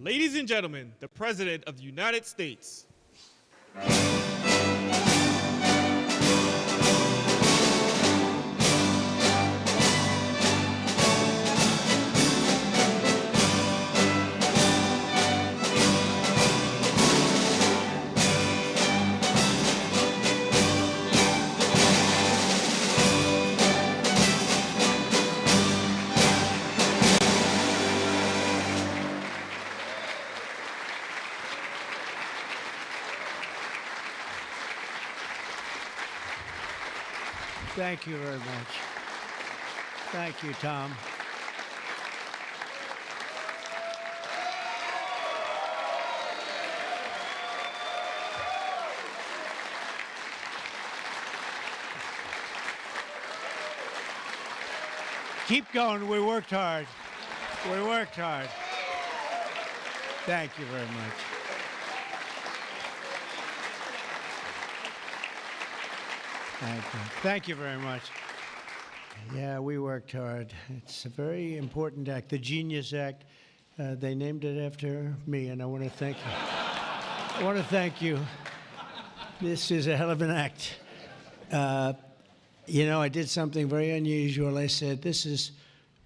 Ladies and gentlemen, the President of the United States. Thank you very much. Thank you, Tom. Keep going. We worked hard. We worked hard. Thank you very much. Thank you. Thank you very much. Yeah, we worked hard. It's a very important act, the GENIUS Act. They named it after me, and I want to thank you. I want to thank you. This is a hell of an act. You know, I did something very unusual. I said, this has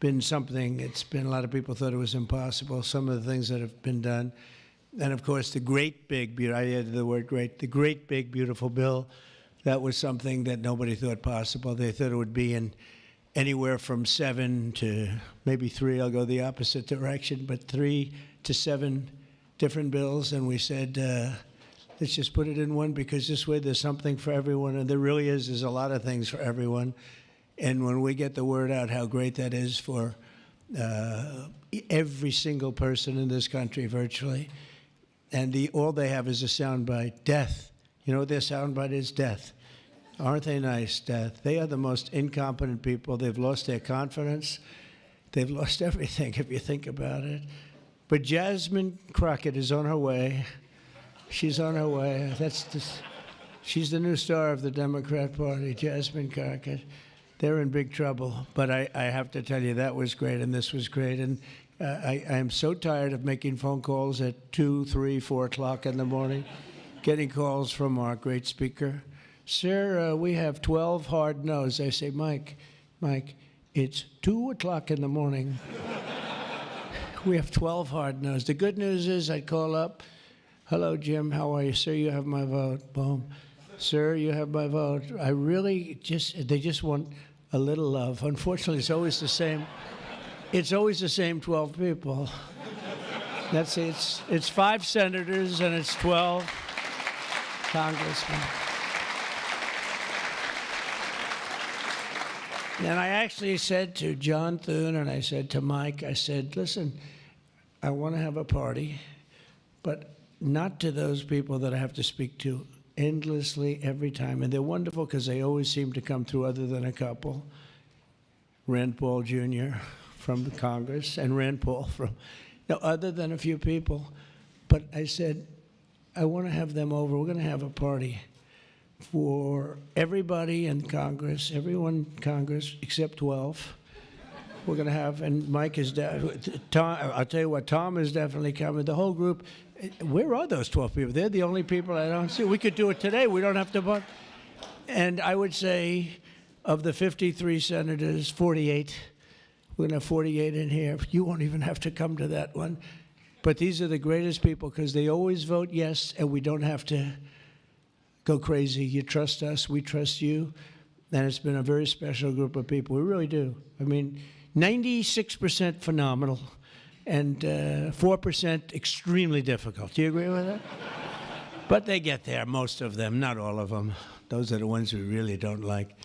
been something, it's been, a lot of people thought it was impossible, some of the things that have been done. And of course, the great big, I added the word great, the great big beautiful bill. That was something that nobody thought possible. They thought it would be in anywhere from 7 to maybe 3. I'll go the opposite direction, but 3 to 7 different bills. And we said, let's just put it in one, because this way there's something for everyone. And there really is. There's a lot of things for everyone. And when we get the word out how great that is for every single person in this country virtually, and all they have is a soundbite, death. You know what their soundbite is? Death. Aren't they nice? Death. They are the most incompetent people. They've lost their confidence. They've lost everything, if you think about it. But Jasmine Crockett is on her way. She's on her way. She's the new star of the Democrat Party, Jasmine Crockett. They're in big trouble. But I have to tell you, that was great, and this was great. And I am so tired of making phone calls at 2, 3, 4 o'clock in the morning. Getting calls from our great speaker. Sir, we have 12 hard no's. I say, Mike, it's 2 o'clock in the morning. We have 12 hard no's. The good news is I'd call up, hello, Jim, how are you? Sir, you have my vote. Boom. Sir, you have my vote. I really they just want a little love. Unfortunately, it's always the same. It's always the same 12 people. That's it. It's 5 senators and it's 12 congressmen. And I actually said to John Thune and I said to Mike, I said, listen, I want to have a party, but not to those people that I have to speak to endlessly every time. And they're wonderful because they always seem to come through, other than a couple. Rand Paul Jr. from Congress and Rand Paul from, other than a few people. But I said, I want to have them over. We're going to have a party for everybody in Congress, everyone in Congress except 12. We're going to have, and Mike is, Tom, I'll tell you what, Tom is definitely coming. The whole group, where are those 12 people? They're the only people I don't see. We could do it today. We don't have to vote. And I would say of the 53 senators, 48, we're going to have 48 in here. You won't even have to come to that one. But these are the greatest people because they always vote yes, and we don't have to go crazy. You trust us, we trust you. And it's been a very special group of people. We really do. I mean, 96% phenomenal and 4% extremely difficult. Do you agree with that? But they get there, most of them, not all of them. Those are the ones we really don't like.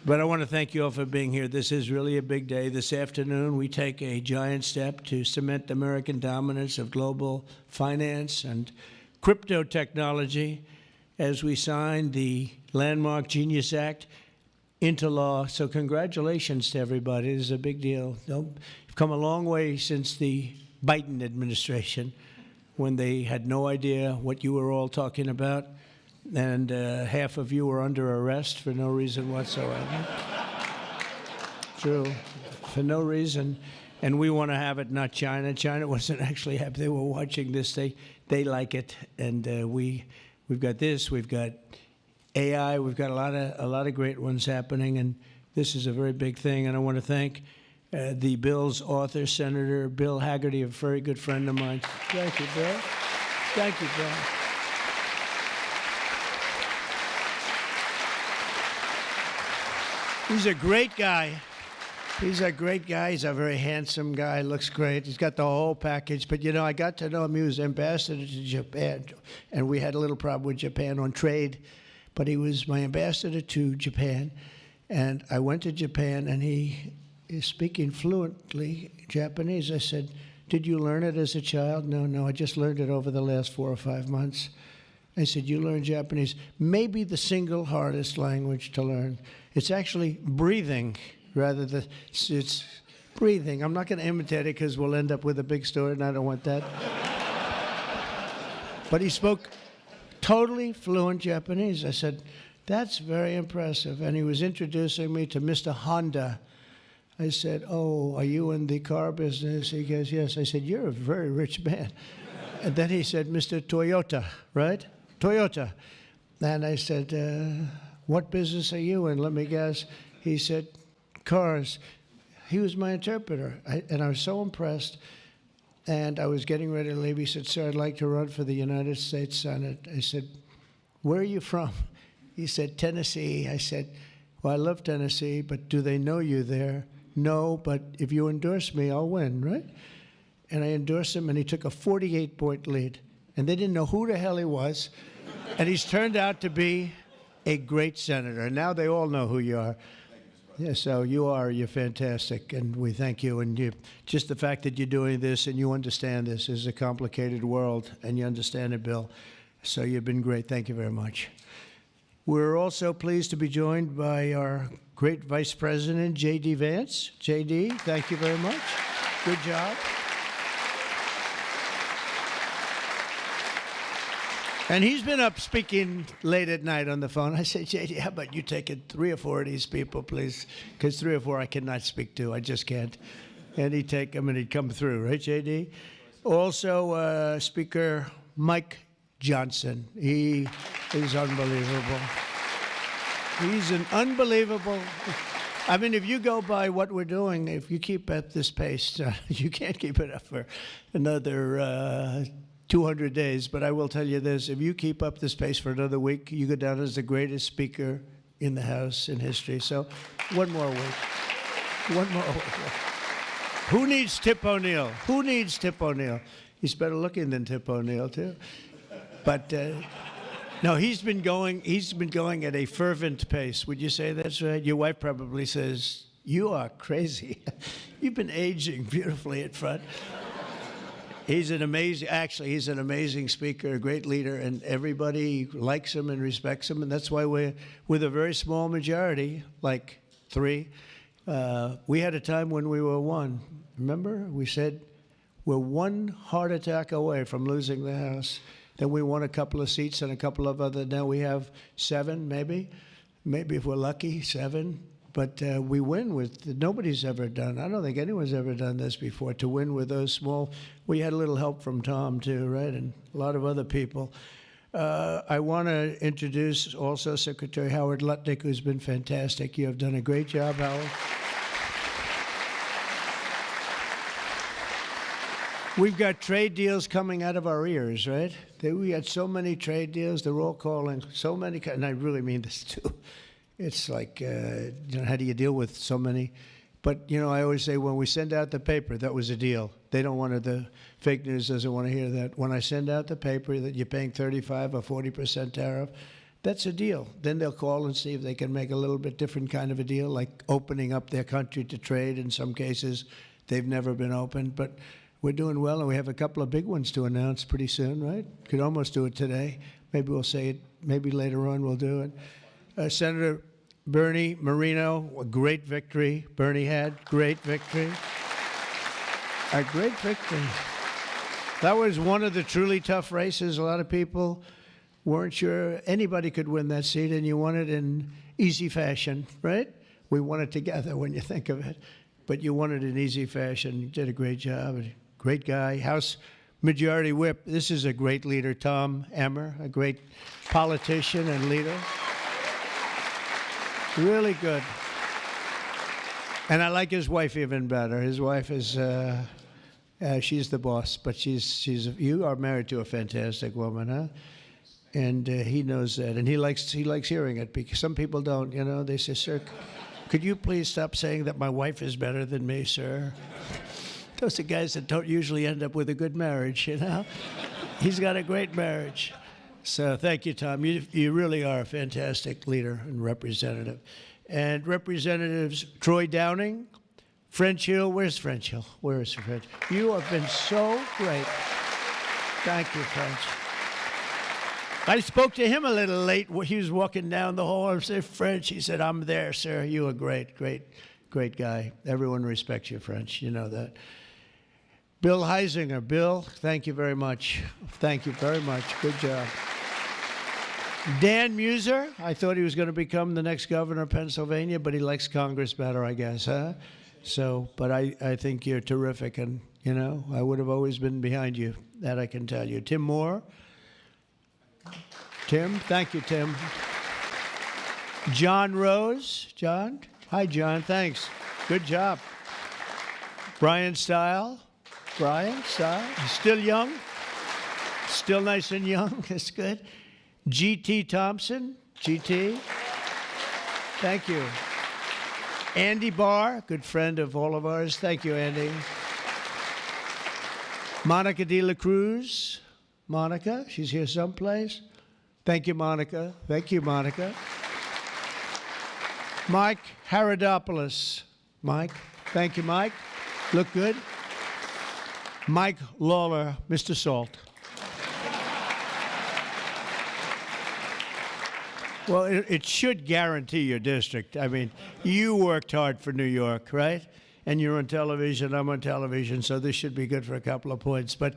But I want to thank you all for being here. This is really a big day. This afternoon, we take a giant step to cement American dominance of global finance and crypto technology as we sign the landmark GENIUS Act into law. So congratulations to everybody. This is a big deal. You've come a long way since the Biden administration, when they had no idea what you were all talking about. And half of you were under arrest for no reason whatsoever. True, for no reason. And we want to have it, not China. China wasn't actually happy. They were watching this. They like it. And we've got this. We've got AI. We've got a lot of great ones happening. And this is a very big thing. And I want to thank the bill's author, Senator Bill Hagerty, a very good friend of mine. Thank you, Bill. Thank you, Bill. He's a great guy. He's a great guy. He's a very handsome guy. Looks great. He's got the whole package. But, you know, I got to know him. He was ambassador to Japan. And we had a little problem with Japan on trade. But he was my ambassador to Japan. And I went to Japan, and he is speaking fluently Japanese. I said, did you learn it as a child? No, I just learned it over the last 4 or 5 months. I said, you learned Japanese. Maybe the single hardest language to learn. It's actually breathing rather than, it's breathing. I'm not going to imitate it because we'll end up with a big story, and I don't want that. But he spoke totally fluent Japanese. I said, that's very impressive. And he was introducing me to Mr. Honda. I said, oh, are you in the car business? He goes, yes. I said, you're a very rich man. And then he said, Mr. Toyota, right? Toyota. And I said, what business are you in? Let me guess. He said, cars. He was my interpreter. And I was so impressed. And I was getting ready to leave. He said, sir, I'd like to run for the United States Senate. I said, where are you from? He said, Tennessee. I said, well, I love Tennessee, but do they know you there? No, but if you endorse me, I'll win, right? And I endorsed him, and he took a 48-point lead. And they didn't know who the hell he was. And he's turned out to be a great senator. And now they all know who you are. Yeah, so you're fantastic, and we thank you. And just the fact that you're doing this and you understand this is a complicated world, and you understand it, Bill. So you've been great. Thank you very much. We're also pleased to be joined by our great Vice President, J.D. Vance. J.D., thank you very much. Good job. And he's been up speaking late at night on the phone. I said, J.D., how about you take it 3 or 4 of these people, please? Because 3 or 4 I cannot speak to. I just can't. And he'd take them and he'd come through, right, J.D.? Also, Speaker Mike Johnson. He is unbelievable. He's an unbelievable. I mean, if you go by what we're doing, if you keep at this pace, you can't keep it up for another 200 days. But I will tell you this, if you keep up this pace for another week, you go down as the greatest speaker in the House in history. So one more week. One more week. Who needs Tip O'Neill? Who needs Tip O'Neill? He's better looking than Tip O'Neill, too. But no, he's been going at a fervent pace. Would you say that's right? Your wife probably says, you are crazy. You've been aging beautifully at front. He's an amazing speaker, a great leader, and everybody likes him and respects him. And that's why we're with a very small majority, like 3. We had a time when we were 1. Remember? We said we're 1 heart attack away from losing the House. Then we won a couple of seats and a couple of other. Now we have 7, maybe if we're lucky, 7. But we win with, nobody's ever done, I don't think anyone's ever done this before, to win with those small. We had a little help from Tom, too, right, and a lot of other people. I want to introduce also Secretary Howard Lutnick, who's been fantastic. You have done a great job, Howard. We've got trade deals coming out of our ears, right? We had so many trade deals. They're all calling so many, and I really mean this too. It's like, how do you deal with so many? But, I always say when we send out the paper, that was a deal. They don't want the fake news doesn't want to hear that. When I send out the paper that you're paying 35 or 40% tariff, that's a deal. Then they'll call and see if they can make a little bit different kind of a deal, like opening up their country to trade. In some cases, they've never been opened. But we're doing well, and we have a couple of big ones to announce pretty soon, right? Could almost do it today. Maybe we'll say it. Maybe later on we'll do it. Senator Bernie Moreno, a great victory. Bernie had great victory. A great victory. That was one of the truly tough races. A lot of people weren't sure anybody could win that seat, and you won it in easy fashion, right? We won it together when you think of it. but you won it in easy fashion. You did a great job. Great guy. House Majority Whip. This is a great leader, Tom Emmer, a great politician and leader. Really good. And I like his wife even better. His wife is, she's the boss, but you are married to a fantastic woman, huh? And he knows that, and he likes hearing it, because some people don't, you know. They say, "Sir, could you please stop saying that my wife is better than me, sir?" Those are guys that don't usually end up with a good marriage, you know. He's got a great marriage. So thank you, Tom. You really are a fantastic leader and representative. And Representatives Troy Downing, French Hill. Where's French Hill? Where is French? You have been so great. Thank you, French. I spoke to him a little late. He was walking down the hall. I said, "French." He said, "I'm there, sir. You are great, great, great guy. Everyone respects you, French. You know that." Bill Heisinger. Bill, thank you very much. Thank you very much. Good job. Dan Muser. I thought he was going to become the next governor of Pennsylvania, but he likes Congress better, I guess, huh? So, but I think you're terrific, and, you know, I would have always been behind you. That I can tell you. Tim Moore. Tim, thank you, Tim. John Rose. John? Hi, John, thanks. Good job. Brian Stile. Brian Stile. Still young. Still nice and young. That's good. G.T. Thompson. G.T. Thank you. Andy Barr, good friend of all of ours. Thank you, Andy. Monica De La Cruz. Monica, she's here someplace. Thank you, Monica. Thank you, Monica. Mike Haradopoulos. Mike. Thank you, Mike. Look good. Mike Lawler, Mr. Salt. Well, it should guarantee your district. I mean, you worked hard for New York, right? And you're on television, I'm on television, so this should be good for a couple of points. But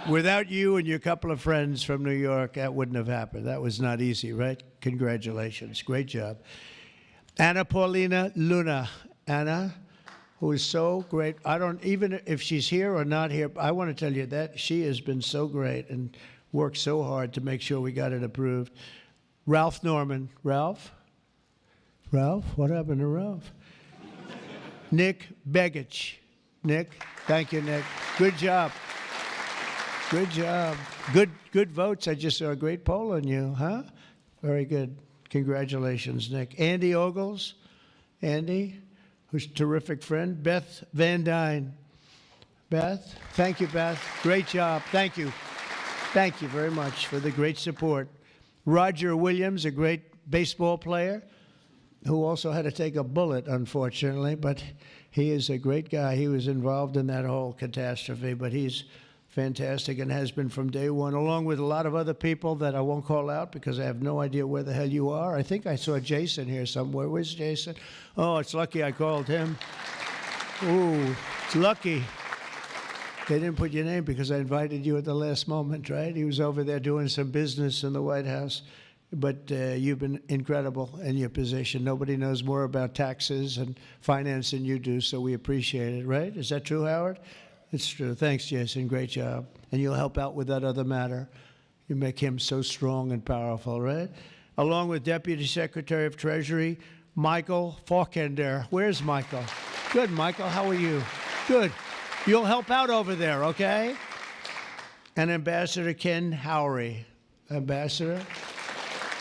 without you and your couple of friends from New York, that wouldn't have happened. That was not easy, right? Congratulations. Great job. Anna Paulina Luna. Anna, who is so great. Even if she's here or not here, I want to tell you that she has been so great and worked so hard to make sure we got it approved. Ralph Norman. Ralph? Ralph? What happened to Ralph? Nick Begich. Nick? Thank you, Nick. Good job. Good job. Good votes. I just saw a great poll on you, huh? Very good. Congratulations, Nick. Andy Ogles. Andy, who's a terrific friend. Beth Van Dyne. Beth? Thank you, Beth. Great job. Thank you. Thank you very much for the great support. Roger Williams, a great baseball player, who also had to take a bullet, unfortunately, but he is a great guy. He was involved in that whole catastrophe, but he's fantastic and has been from day one, along with a lot of other people that I won't call out because I have no idea where the hell you are. I think I saw Jason here somewhere. Where's Jason? Oh, it's lucky I called him. Ooh, it's lucky. They didn't put your name because I invited you at the last moment, right? He was over there doing some business in the White House. But you've been incredible in your position. Nobody knows more about taxes and finance than you do, so we appreciate it, right? Is that true, Howard? It's true. Thanks, Jason. Great job. And you'll help out with that other matter. You make him so strong and powerful, right? Along with Deputy Secretary of Treasury, Michael Faulkender. Where's Michael? Good, Michael. How are you? Good. You'll help out over there, okay? And Ambassador Ken Howry. Ambassador?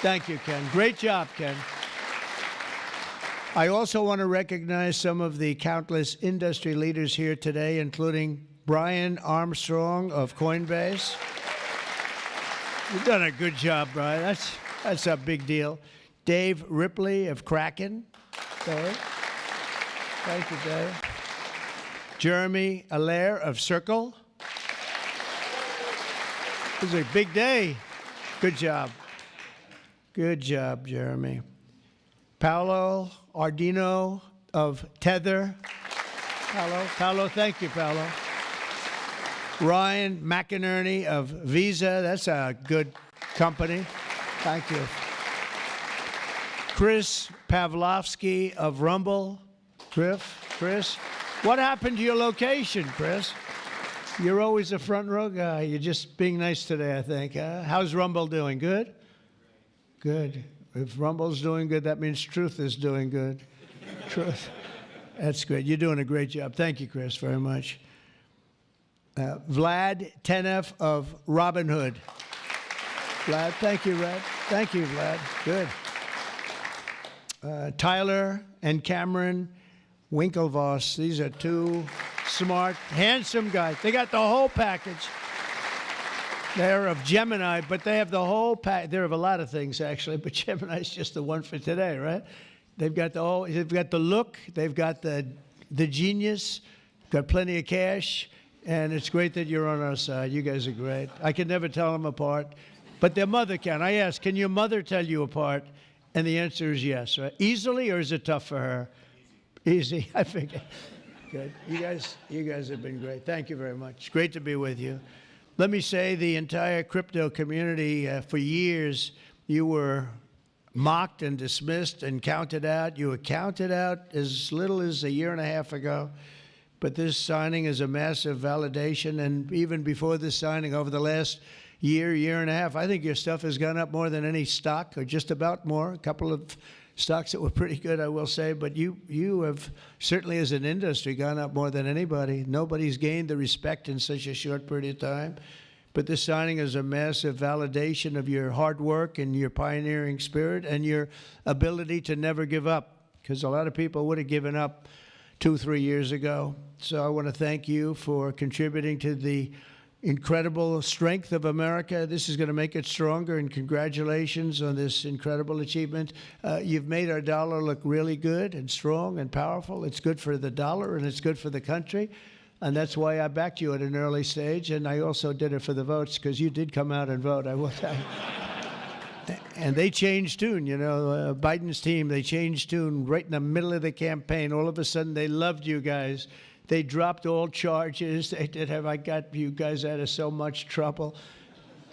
Thank you, Ken. Great job, Ken. I also want to recognize some of the countless industry leaders here today, including Brian Armstrong of Coinbase. You've done a good job, Brian. That's a big deal. Dave Ripley of Kraken. Dave. Thank you, Dave. Jeremy Allaire of Circle. This is a big day. Good job. Good job, Jeremy. Paolo Ardino of Tether. Paolo, thank you, Paolo. Ryan McInerney of Visa. That's a good company. Thank you. Chris Pavlovsky of Rumble. Chris, what happened to your location, Chris? You're always a front row guy. You're just being nice today, I think. How's Rumble doing? Good? Good. If Rumble's doing good, that means Truth is doing good. Truth. That's great. You're doing a great job. Thank you, Chris, very much. Vlad Tenev of Robin Hood. Vlad, thank you, Vlad. Thank you, Vlad. Good. Tyler and Cameron Winklevoss. These are two smart, handsome guys. They got the whole package. They're of Gemini, but they have the whole pack. They're of a lot of things, actually, but Gemini's just the one for today, right? They've got the whole, they've got the look, they've got the genius, got plenty of cash, and it's great that you're on our side. You guys are great. I can never tell them apart, but their mother can. I asked, can your mother tell you apart? And the answer is yes, right? Easily, or is it tough for her? Easy, I figure. Good. You guys have been great. Thank you very much. Great to be with you. Let me say the entire crypto community, for years, you were mocked and dismissed and counted out. You were counted out as little as a year and a half ago. But this signing is a massive validation. And even before this signing, over the last year and a half, I think your stuff has gone up more than any stock, or just about more. A couple of stocks that were pretty good, I will say. But you have certainly, as an industry, gone up more than anybody. Nobody's gained the respect in such a short period of time. But this signing is a massive validation of your hard work and your pioneering spirit and your ability to never give up, because a lot of people would have given up 2-3 years ago. So I want to thank you for contributing to the incredible strength of America. This is going to make it stronger, and congratulations on this incredible achievement. You've made our dollar look really good and strong and powerful. It's good for the dollar, and it's good for the country. And that's why I backed you at an early stage, and I also did it for the votes, because you did come out and vote, I will tell you. And they changed tune, you know, Biden's team, they changed tune right in the middle of the campaign. All of a sudden, they loved you guys. They dropped all charges. They did have, I got you guys out of so much trouble.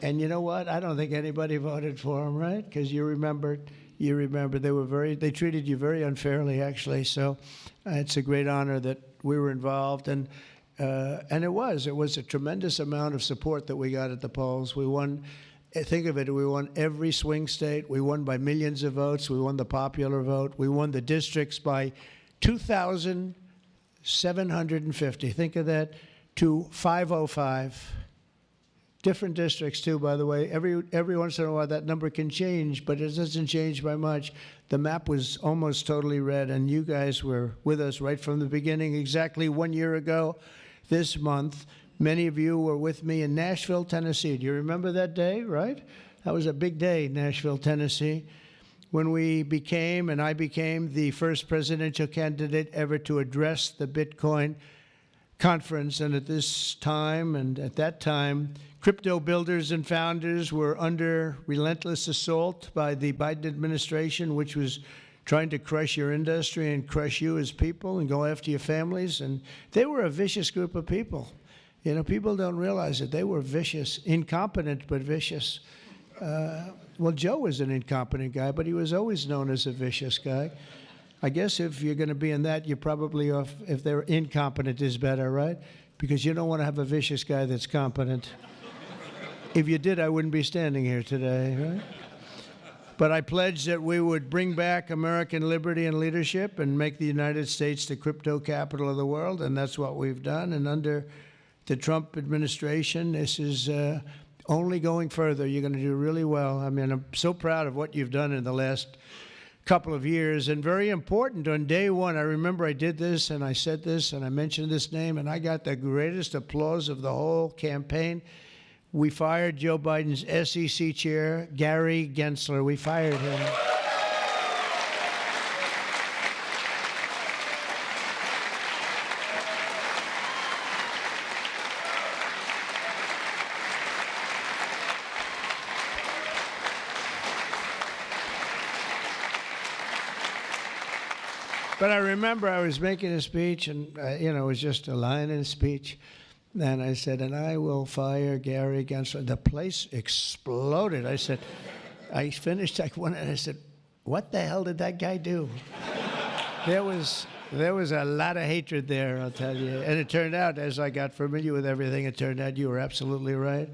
And you know what? I don't think anybody voted for them, right? Because you remember they treated you very unfairly, actually. So it's a great honor that we were involved. And it was a tremendous amount of support that we got at the polls. We won, think of it, we won every swing state. We won by millions of votes. We won the popular vote. We won the districts by 2,750. Think of that, to 505. Different districts, too, by the way. Every once in a while, that number can change, but it doesn't change by much. The map was almost totally red, and you guys were with us right from the beginning. Exactly 1 year ago this month, many of you were with me in Nashville, Tennessee. Do you remember that day, right? That was a big day, Nashville, Tennessee, when I became the first presidential candidate ever to address the Bitcoin conference. And at this time, and at that time, crypto builders and founders were under relentless assault by the Biden administration, which was trying to crush your industry and crush you as people and go after your families. And they were a vicious group of people. You know, people don't realize it. They were vicious, incompetent, but vicious. Well, Joe was an incompetent guy, but he was always known as a vicious guy. I guess if you're going to be in that, you're probably off. If they're incompetent is better, right? Because you don't want to have a vicious guy that's competent. If you did, I wouldn't be standing here today, right? But I pledged that we would bring back American liberty and leadership and make the United States the crypto capital of the world, and that's what we've done. And under the Trump administration, this is only going further. You're going to do really well. I mean, I'm so proud of what you've done in the last couple of years. And very important, on day one, I remember I did this and I said this and I mentioned this name, and I got the greatest applause of the whole campaign. We fired Joe Biden's SEC chair, Gary Gensler. We fired him. But I remember I was making a speech, and it was just a line in a speech. And I said, and I will fire Gary Gensler. The place exploded. I said, I finished like one, and I said, what the hell did that guy do? There was There was a lot of hatred there, I'll tell you. And it turned out, as I got familiar with everything, it turned out you were absolutely right.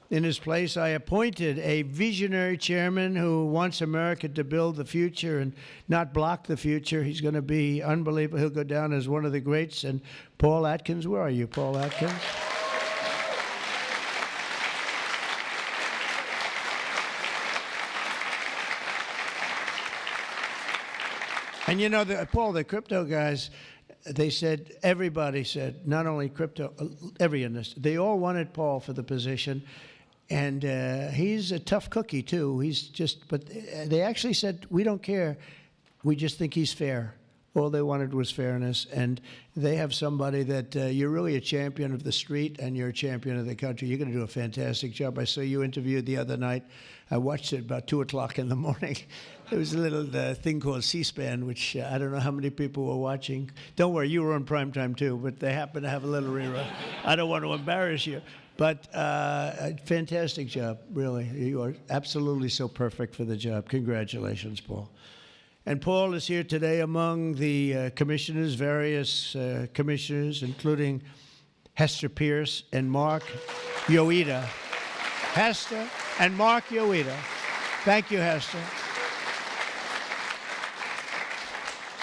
In his place, I appointed a visionary chairman who wants America to build the future and not block the future. He's going to be unbelievable. He'll go down as one of the greats. And Paul Atkins, where are you, Paul Atkins? And you know, Paul, the crypto guys, they said, everybody said, not only crypto, every industry, they all wanted Paul for the position. And he's a tough cookie, too. He's just, but they actually said, we don't care. We just think he's fair. All they wanted was fairness. And they have somebody that you're really a champion of the street and you're a champion of the country. You're going to do a fantastic job. I saw you interviewed the other night. I watched it about 2 o'clock in the morning. There was a little thing called C-SPAN, which I don't know how many people were watching. Don't worry, you were on primetime too, but they happen to have a little rerun. I don't want to embarrass you. But fantastic job, really. You are absolutely so perfect for the job. Congratulations, Paul. And Paul is here today among the commissioners, various commissioners, including Hester Pierce and Mark Yoida. Hester and Mark Yoida. Thank you, Hester.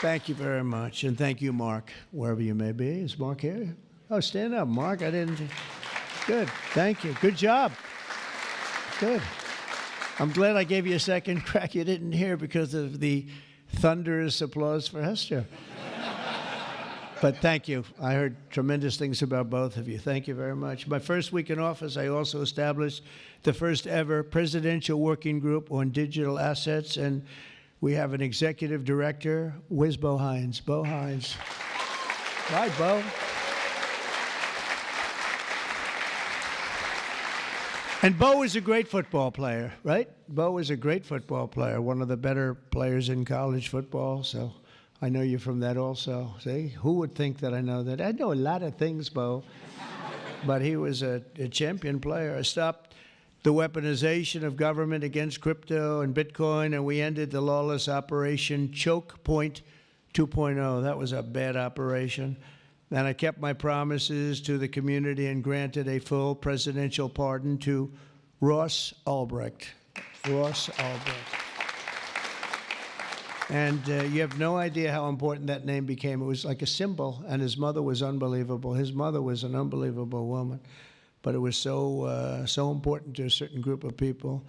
Thank you very much. And thank you, Mark, wherever you may be. Is Mark here? Oh, stand up, Mark. I didn't. Good. Thank you. Good job. Good. I'm glad I gave you a second crack you didn't hear because of the thunderous applause for Hester. But thank you. I heard tremendous things about both of you. Thank you very much. My first week in office, I also established the first ever presidential working group on digital assets, and we have an executive director. Where's Bo Hines? Bo Hines. Hi, Bo. And Bo is a great football player, right? Bo is a great football player, one of the better players in college football. So I know you from that also. See, who would think that I know that? I know a lot of things, Bo. But he was a champion player. I stopped the weaponization of government against crypto and Bitcoin, and we ended the lawless operation Choke Point 2.0. That was a bad operation. And I kept my promises to the community and granted a full presidential pardon to Ross Ulbricht. Ross Ulbricht. And you have no idea how important that name became. It was like a symbol, and his mother was unbelievable. His mother was an unbelievable woman, but it was so important to a certain group of people.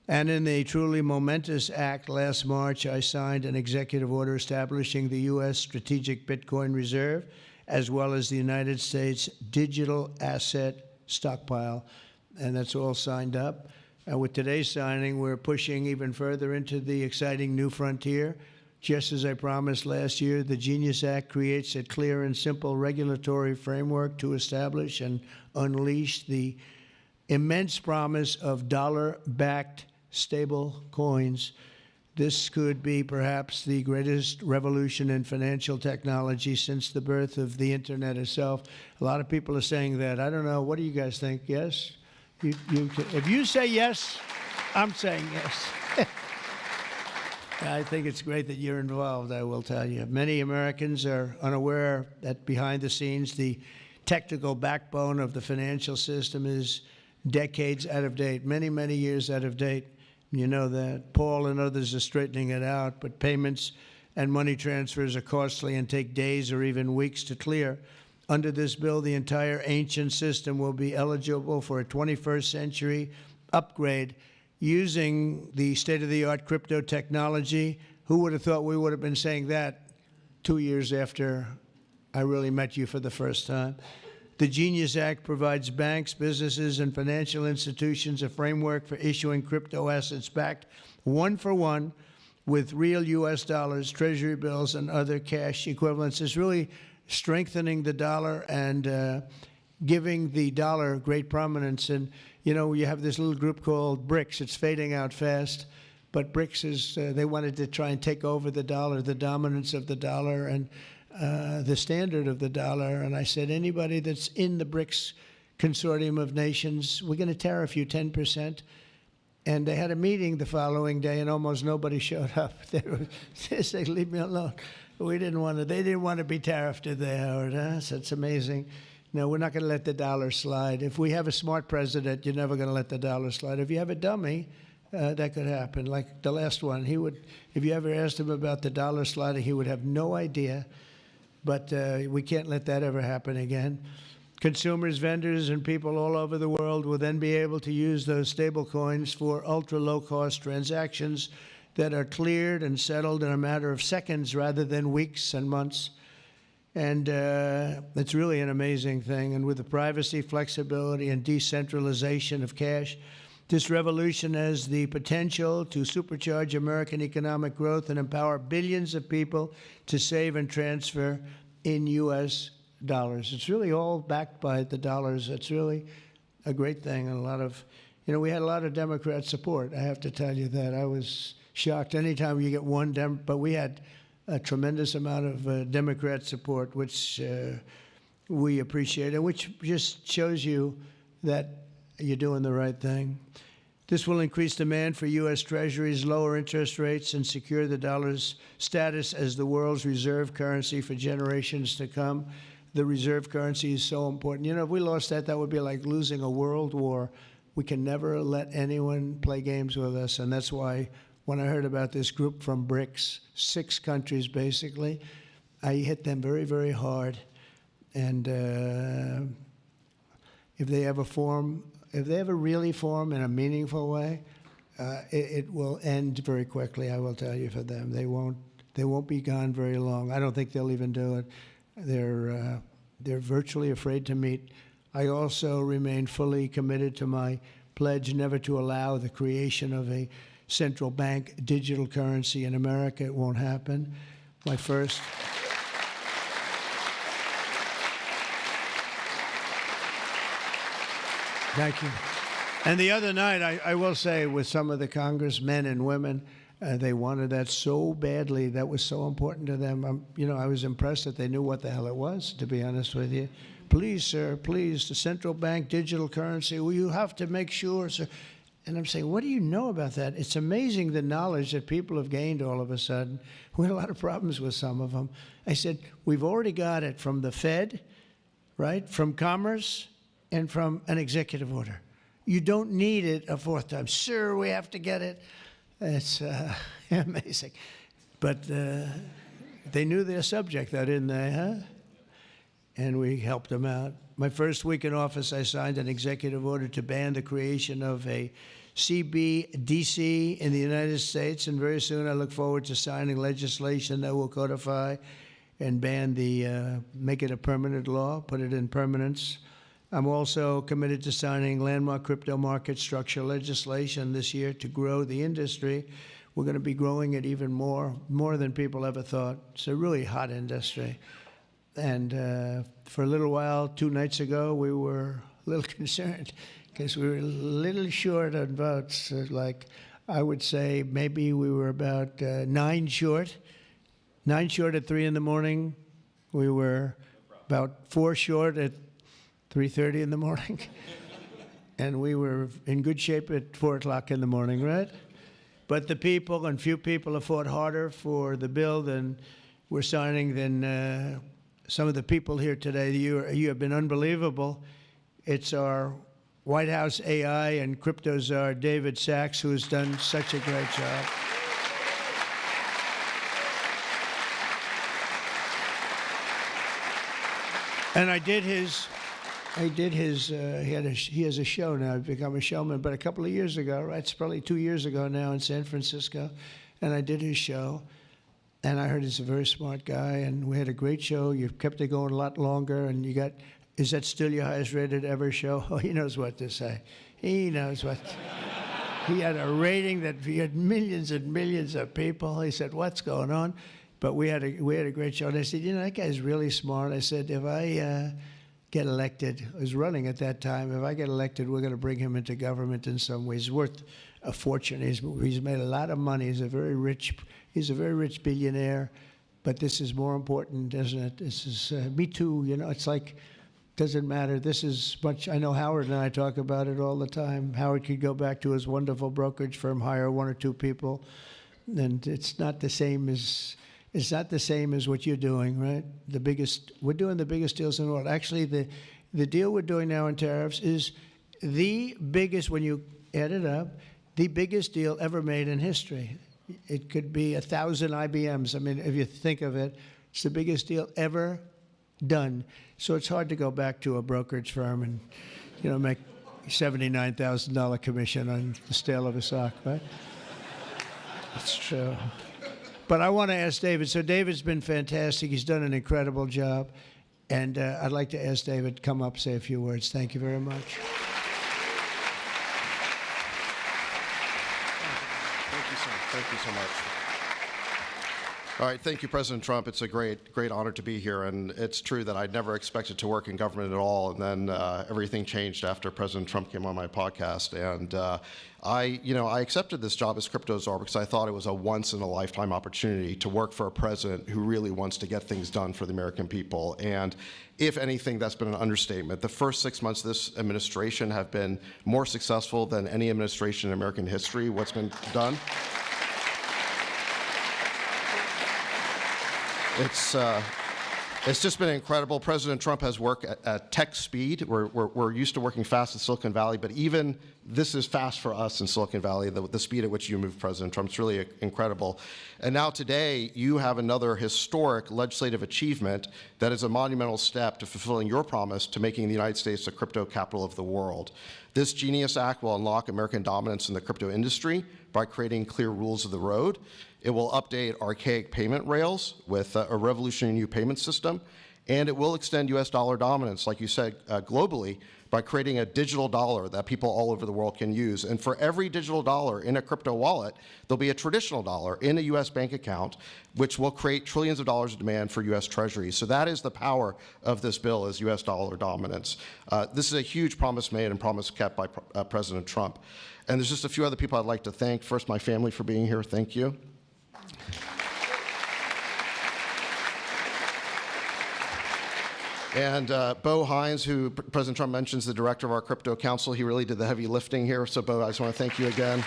And in the truly momentous act last March, I signed an executive order establishing the U.S. Strategic Bitcoin Reserve, as well as the United States Digital Asset Stockpile. And that's all signed up. And with today's signing, we're pushing even further into the exciting new frontier. Just as I promised last year, the GENIUS Act creates a clear and simple regulatory framework to establish and unleash the immense promise of dollar-backed stable coins. This could be perhaps the greatest revolution in financial technology since the birth of the internet itself. A lot of people are saying that. I don't know. What do you guys think? Yes? If you say yes, I'm saying yes. I think it's great that you're involved, I will tell you. Many Americans are unaware that behind the scenes, the technical backbone of the financial system is decades out of date, many, many years out of date. You know that. Paul and others are straightening it out, but payments and money transfers are costly and take days or even weeks to clear. Under this bill, the entire ancient system will be eligible for a 21st century upgrade using the state-of-the-art crypto technology. Who would have thought we would have been saying that 2 years after I really met you for the first time? The GENIUS Act provides banks, businesses, and financial institutions a framework for issuing crypto assets backed one-for-one with real U.S. dollars, treasury bills, and other cash equivalents. It's really strengthening the dollar and giving the dollar great prominence. And, you know, you have this little group called BRICS. It's fading out fast. But BRICS is, they wanted to try and take over the dollar, the dominance of the dollar, and the standard of the dollar. And I said, anybody that's in the BRICS consortium of nations, we're going to tariff you 10%. And they had a meeting the following day, and almost nobody showed up. They said, leave me alone. They didn't want to be tariffed, did they, Howard? Huh? So it's amazing. No, we're not going to let the dollar slide. If we have a smart president, you're never going to let the dollar slide. If you have a dummy, that could happen. Like the last one, if you ever asked him about the dollar sliding, he would have no idea. But we can't let that ever happen again. Consumers, vendors, and people all over the world will then be able to use those stable coins for ultra-low-cost transactions that are cleared and settled in a matter of seconds rather than weeks and months. And it's really an amazing thing. And with the privacy, flexibility, and decentralization of cash, this revolution has the potential to supercharge American economic growth and empower billions of people to save and transfer in U.S. dollars. It's really all backed by the dollars. It's really a great thing. And we had a lot of Democrat support. I have to tell you that. I was shocked anytime you get one but we had a tremendous amount of Democrat support, which we appreciate, and which just shows you that you're doing the right thing. This will increase demand for U.S. Treasuries, lower interest rates, and secure the dollar's status as the world's reserve currency for generations to come. The reserve currency is so important. If we lost that, that would be like losing a world war. We can never let anyone play games with us, and that's why when I heard about this group from BRICS, 6 countries basically, I hit them very, very hard. And if they ever really form in a meaningful way, it will end very quickly, I will tell you, for them. They won't be gone very long. I don't think they'll even do it. They're virtually afraid to meet. I also remain fully committed to my pledge never to allow the creation of a central bank digital currency in America. It won't happen. My first. Thank you. And the other night, I will say, with some of the congressmen and women, they wanted that so badly. That was so important to them. I was impressed that they knew what the hell it was, to be honest with you. Please, sir, please, the central bank digital currency. Well, you have to make sure, sir. And I'm saying, what do you know about that? It's amazing the knowledge that people have gained all of a sudden. We had a lot of problems with some of them. I said, we've already got it from the Fed, right, from Commerce, and from an executive order. You don't need it a fourth time. Sir, we have to get it. It's amazing. But they knew their subject, though, didn't they, huh? And we helped them out. My first week in office, I signed an executive order to ban the creation of a CBDC in the United States, and very soon I look forward to signing legislation that will codify and ban make it a permanent law, put it in permanence. I'm also committed to signing landmark crypto market structure legislation this year to grow the industry. We're going to be growing it even more than people ever thought. It's a really hot industry. And for a little while, 2 nights ago, we were a little concerned because we were a little short on votes. I would say maybe we were about 9 short. 9 short at 3 in the morning. We were about 4 short at 3:30 in the morning. And we were in good shape at 4 o'clock in the morning, right? But the people, and few people, have fought harder for the bill than we're signing than some of the people here today. You have been unbelievable. It's our White House AI and crypto czar, David Sachs, who has done such a great job. And he has a show now. I've become a showman, but a couple of years ago, right? It's probably 2 years ago now in San Francisco, and I did his show. And I heard he's a very smart guy, and we had a great show. You've kept it going a lot longer, and is that still your highest rated ever show? Oh, he knows what to say. He knows what. He had a rating that he had millions and millions of people. He said, what's going on? But we had a great show. And I said, that guy's really smart. I said, if I get elected, I was running at that time, if I get elected, we're going to bring him into government in some ways. He's worth a fortune. He's made a lot of money. He's a very rich billionaire. But this is more important, isn't it? This is Me Too. It's like doesn't matter. This is much, I know Howard and I talk about it all the time. Howard could go back to his wonderful brokerage firm, hire one or two people, and it's not the same as what you're doing, right? We're doing the biggest deals in the world. Actually, the deal we're doing now in tariffs is the biggest, when you add it up, the biggest deal ever made in history. It could be 1,000 IBMs. I mean, if you think of it, it's the biggest deal ever done. So it's hard to go back to a brokerage firm and, make $79,000 commission on the sale of a sock, right? It's true. But I want to ask David. So David's been fantastic. He's done an incredible job. And I'd like to ask David to come up, say a few words. Thank you very much. Thank you so much. All right, thank you, President Trump. It's a great honor to be here, and it's true that I'd never expected to work in government at all, and then everything changed after President Trump came on my podcast, and I accepted this job as crypto czar because I thought it was a once-in-a-lifetime opportunity to work for a president who really wants to get things done for the American people, and if anything, that's been an understatement. The first 6 months of this administration have been more successful than any administration in American history. What's been done? It's just been incredible. President Trump has worked at tech speed. We're used to working fast in Silicon Valley, but even this is fast for us in Silicon Valley, the speed at which you move, President Trump. It's really incredible. And now today, you have another historic legislative achievement that is a monumental step to fulfilling your promise to making the United States the crypto capital of the world. This GENIUS Act will unlock American dominance in the crypto industry by creating clear rules of the road. It will update archaic payment rails with a revolutionary new payment system, and it will extend U.S. dollar dominance, like you said, globally, by creating a digital dollar that people all over the world can use. And for every digital dollar in a crypto wallet, there'll be a traditional dollar in a U.S. bank account, which will create trillions of dollars of demand for U.S. Treasuries. So that is the power of this bill, is U.S. dollar dominance. This is a huge promise made and promise kept by President Trump. And there's just a few other people I'd like to thank. First, my family for being here. Thank you. And Bo Hines, who President Trump mentions, the director of our crypto council, he really did the heavy lifting here. So Bo, I just want to thank you again.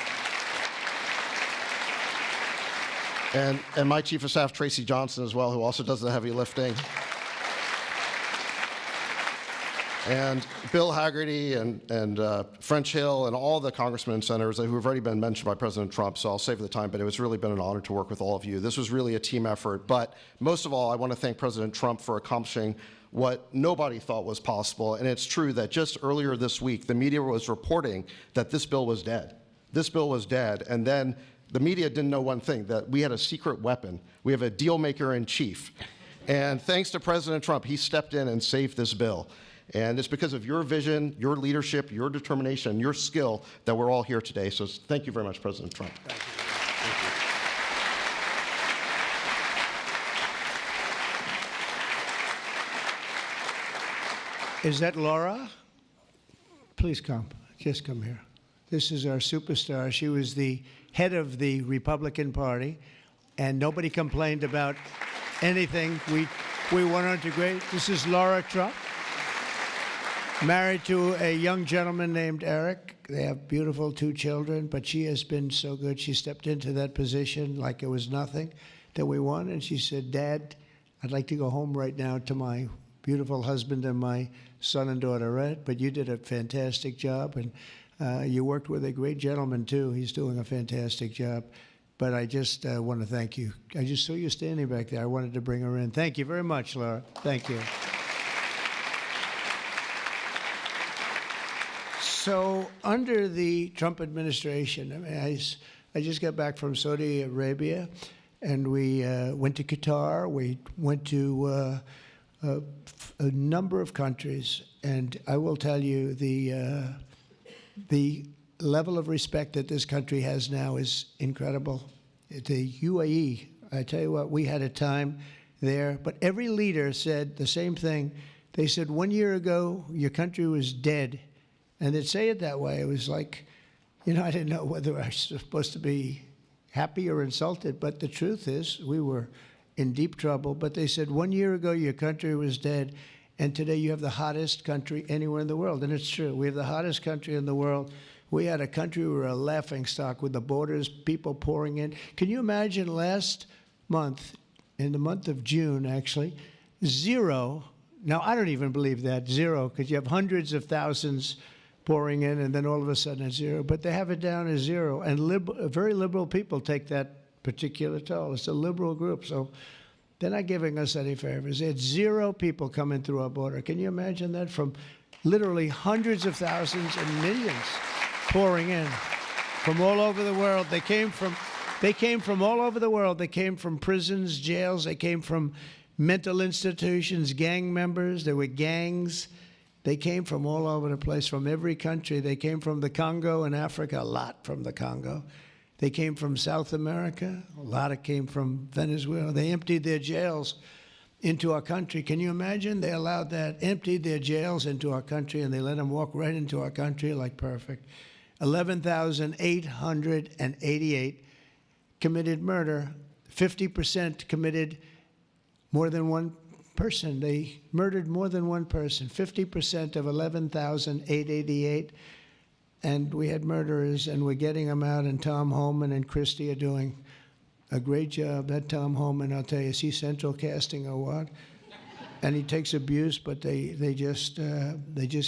And my chief of staff, Tracy Johnson, as well, who also does the heavy lifting. And Bill Hagerty and French Hill and all the congressmen and senators who have already been mentioned by President Trump, so I'll save the time, but it was really been an honor to work with all of you. This was really a team effort, but most of all, I want to thank President Trump for accomplishing what nobody thought was possible, and it's true that just earlier this week, the media was reporting that this bill was dead. This bill was dead, and then the media didn't know one thing, that we had a secret weapon. We have a deal maker in chief. And thanks to President Trump, he stepped in and saved this bill. And it's because of your vision, your leadership, your determination, your skill that we're all here today. So thank you very much, President Trump. Thank you. Is that Laura? Please come. Just come here. This is our superstar. She was the head of the Republican Party, and nobody complained about anything. We went on to great. This is Laura Trump, married to a young gentleman named Eric. They have beautiful 2 children, but she has been so good. She stepped into that position like it was nothing that we won, and she said, Dad, I'd like to go home right now to my beautiful husband and my son and daughter, right? But you did a fantastic job, and you worked with a great gentleman, too. He's doing a fantastic job. But I just want to thank you. I just saw you standing back there. I wanted to bring her in. Thank you very much, Laura. Thank you. So under the Trump administration, I mean, I just got back from Saudi Arabia, and we went to Qatar. We went to a number of countries, and I will tell you the level of respect that this country has now is incredible. The UAE, I tell you what, we had a time there, but every leader said the same thing. They said 1 year ago, your country was dead. And they'd say it that way. It was like, I didn't know whether I was supposed to be happy or insulted, but the truth is we were in deep trouble. But they said 1 year ago, your country was dead. And today you have the hottest country anywhere in the world. And it's true. We have the hottest country in the world. We had a country, we were a laughingstock with the borders, people pouring in. Can you imagine last month, in the month of June, actually, zero. Now, I don't even believe that, zero, because you have hundreds of thousands pouring in, and then all of a sudden it's zero. But they have it down as zero. And very liberal people take that particular toll. It's a liberal group. So they're not giving us any favors. It's zero people coming through our border. Can you imagine that? From literally hundreds of thousands and millions pouring in from all over the world. They came from all over the world. They came from prisons, jails. They came from mental institutions, gang members. There were gangs. They came from all over the place, from every country. They came from the Congo in Africa, a lot from the Congo. They came from South America. A lot of came from Venezuela. They emptied their jails into our country. Can you imagine? They allowed that, emptied their jails into our country, and they let them walk right into our country like perfect. 11,888 committed murder. 50% committed more than one person. They murdered more than one person. 50% of 11,888. And we had murderers, and we're getting them out, and Tom Homan and Christie are doing a great job. That Tom Homan, I'll tell you, is he central casting or what? And he takes abuse, but they just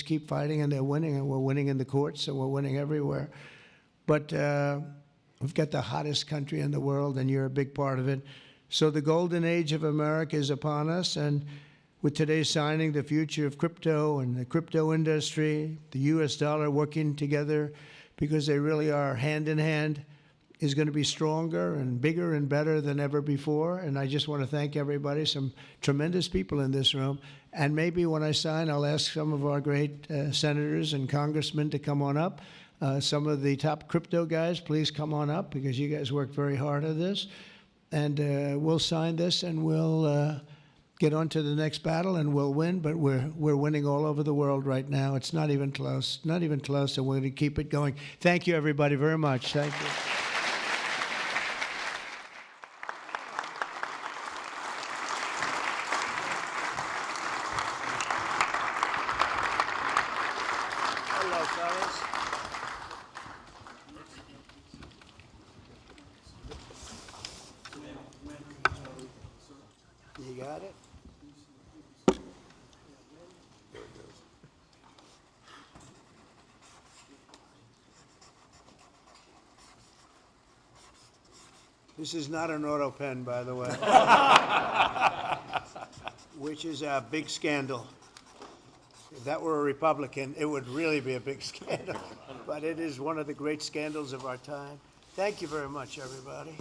keep fighting, and they're winning, and we're winning in the courts, and we're winning everywhere. But we've got the hottest country in the world, and you're a big part of it. So the golden age of America is upon us, and with today's signing, the future of crypto and the crypto industry, the U.S. dollar working together, because they really are hand in hand, is going to be stronger and bigger and better than ever before. And I just want to thank everybody, some tremendous people in this room. And maybe when I sign, I'll ask some of our great senators and congressmen to come on up. Some of the top crypto guys, please come on up, because you guys worked very hard at this. And we'll sign this, and we'll get on to the next battle, and we'll win. But we're winning all over the world right now. It's not even close, not even close, and we're going to keep it going. Thank you, everybody, very much. Thank you. Hello, fellas. You got it? This is not an auto pen, by the way, which is a big scandal. If that were a Republican, it would really be a big scandal. But it is one of the great scandals of our time. Thank you very much, everybody.